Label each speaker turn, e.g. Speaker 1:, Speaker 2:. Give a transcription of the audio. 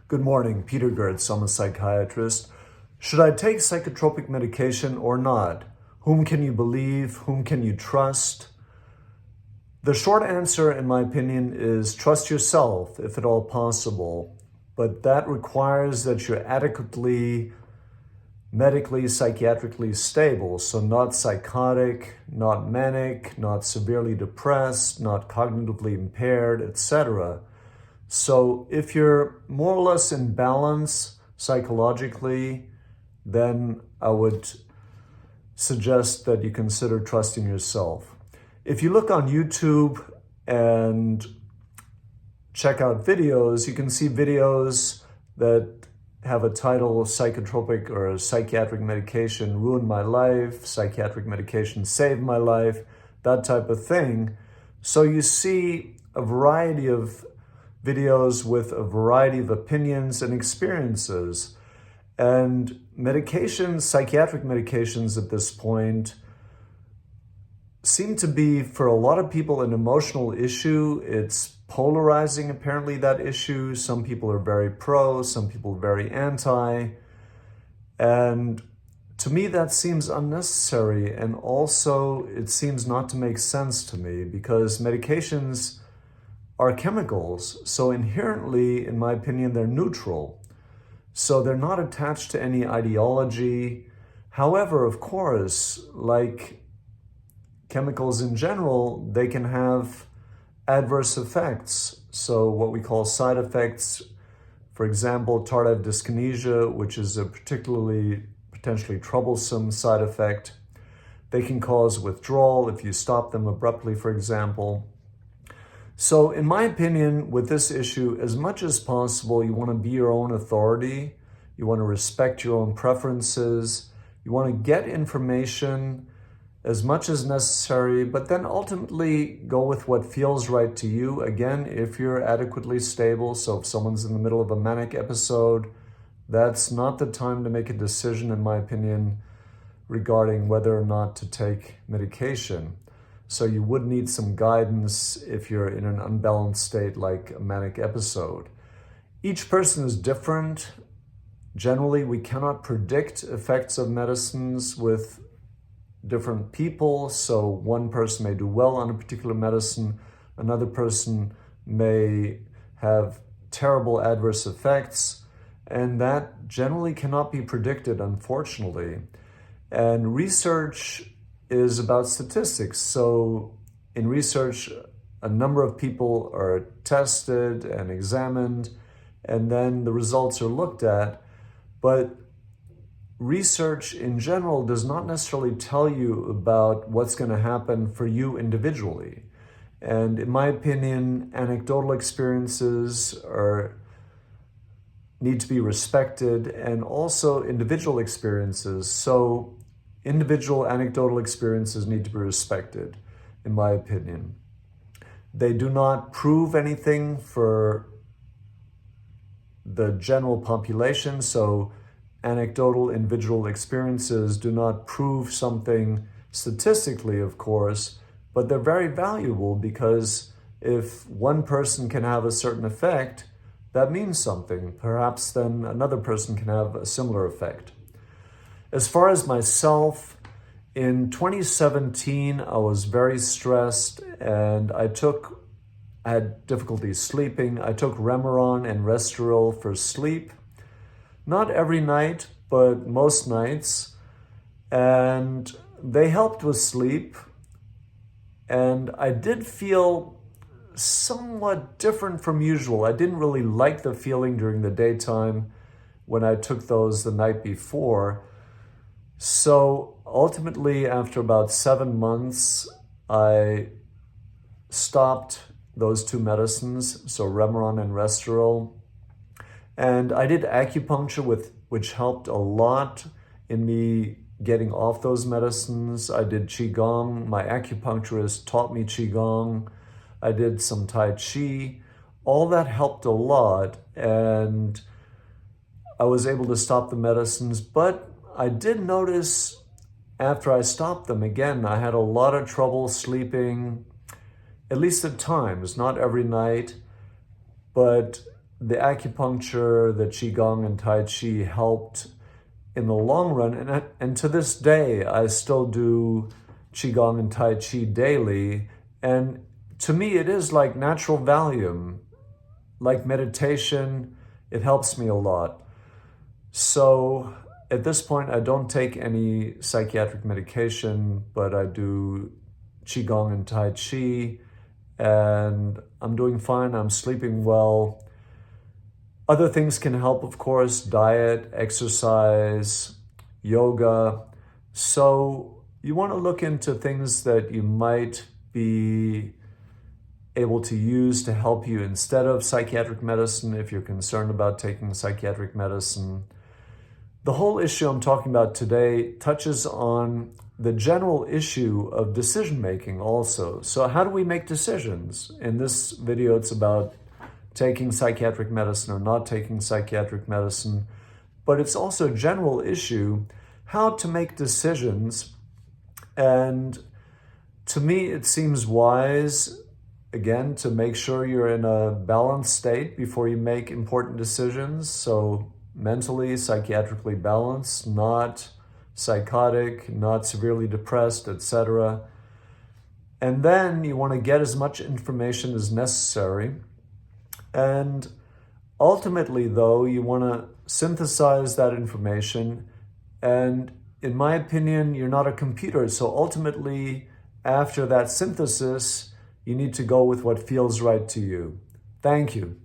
Speaker 1: Good morning, Peter Goertz. I'm a psychiatrist. Should I take psychotropic medication or not? Whom can you believe? Whom can you trust? The short answer, in my opinion, is trust yourself, if at all possible. But that requires that you're adequately medically, psychiatrically stable. So not psychotic, not manic, not severely depressed, not cognitively impaired, etc. So if you're more or less in balance psychologically, then I would suggest that you consider trusting yourself. If you look on YouTube and check out videos, you can see videos that have a title, Psychotropic or Psychiatric Medication Ruined My Life, Psychiatric Medication Saved My Life, that type of thing. So you see a variety of videos with a variety of opinions and experiences. And medications, psychiatric medications at this point, seem to be, for a lot of people, an emotional issue. It's polarizing, apparently, that issue. Some people are very pro, some people are very anti. And to me, that seems unnecessary. And also, it seems not to make sense to me because medications are chemicals. So inherently, in my opinion, they're neutral. So they're not attached to any ideology. However, of course, like chemicals in general, they can have adverse effects. So what we call side effects, for example, tardive dyskinesia, which is a particularly potentially troublesome side effect. They can cause withdrawal if you stop them abruptly, for example. So in my opinion, with this issue, as much as possible, you want to be your own authority. You want to respect your own preferences. You want to get information as much as necessary, but then ultimately go with what feels right to you. Again, if you're adequately stable, so if someone's in the middle of a manic episode, that's not the time to make a decision, in my opinion, regarding whether or not to take medication. So you would need some guidance if you're in an unbalanced state like a manic episode. Each person is different. Generally, we cannot predict effects of medicines with different people. So one person may do well on a particular medicine. Another person may have terrible adverse effects. And that generally cannot be predicted, unfortunately. And research is about statistics. So in research, a number of people are tested and examined, and then the results are looked at. But research in general does not necessarily tell you about what's going to happen for you individually. And in my opinion, anecdotal experiences need to be respected, and also individual experiences. So individual anecdotal experiences need to be respected, in my opinion. They do not prove anything for the general population. So anecdotal individual experiences do not prove something statistically, of course, but they're very valuable because if one person can have a certain effect, that means something. Perhaps then another person can have a similar effect. As far as myself, in 2017, I was very stressed and I had difficulty sleeping. I took Remeron and Restoril for sleep. Not every night, but most nights. And they helped with sleep. And I did feel somewhat different from usual. I didn't really like the feeling during the daytime when I took those the night before. So ultimately, after about 7 months, I stopped those two medicines, so Remeron and Restoril. And I did acupuncture, which helped a lot in me getting off those medicines. I did Qigong. My acupuncturist taught me Qigong. I did some Tai Chi. All that helped a lot, and I was able to stop the medicines. But I did notice after I stopped them, again, I had a lot of trouble sleeping, at least at times, not every night, but the acupuncture, the Qigong and Tai Chi helped in the long run. And to this day, I still do Qigong and Tai Chi daily. And to me, it is like natural Valium, like meditation. It helps me a lot. So at this point, I don't take any psychiatric medication, but I do Qigong and Tai Chi, and I'm doing fine. I'm sleeping well. Other things can help, of course, diet, exercise, yoga. So you want to look into things that you might be able to use to help you instead of psychiatric medicine if you're concerned about taking psychiatric medicine. The whole issue I'm talking about today touches on the general issue of decision-making also. So how do we make decisions? In this video, it's about taking psychiatric medicine or not taking psychiatric medicine, but it's also a general issue, how to make decisions. And to me, it seems wise, again, to make sure you're in a balanced state before you make important decisions. So mentally, psychiatrically balanced, not psychotic, not severely depressed, etc. And then you want to get as much information as necessary. And ultimately, though, you want to synthesize that information. And in my opinion, you're not a computer. So ultimately, after that synthesis, you need to go with what feels right to you. Thank you.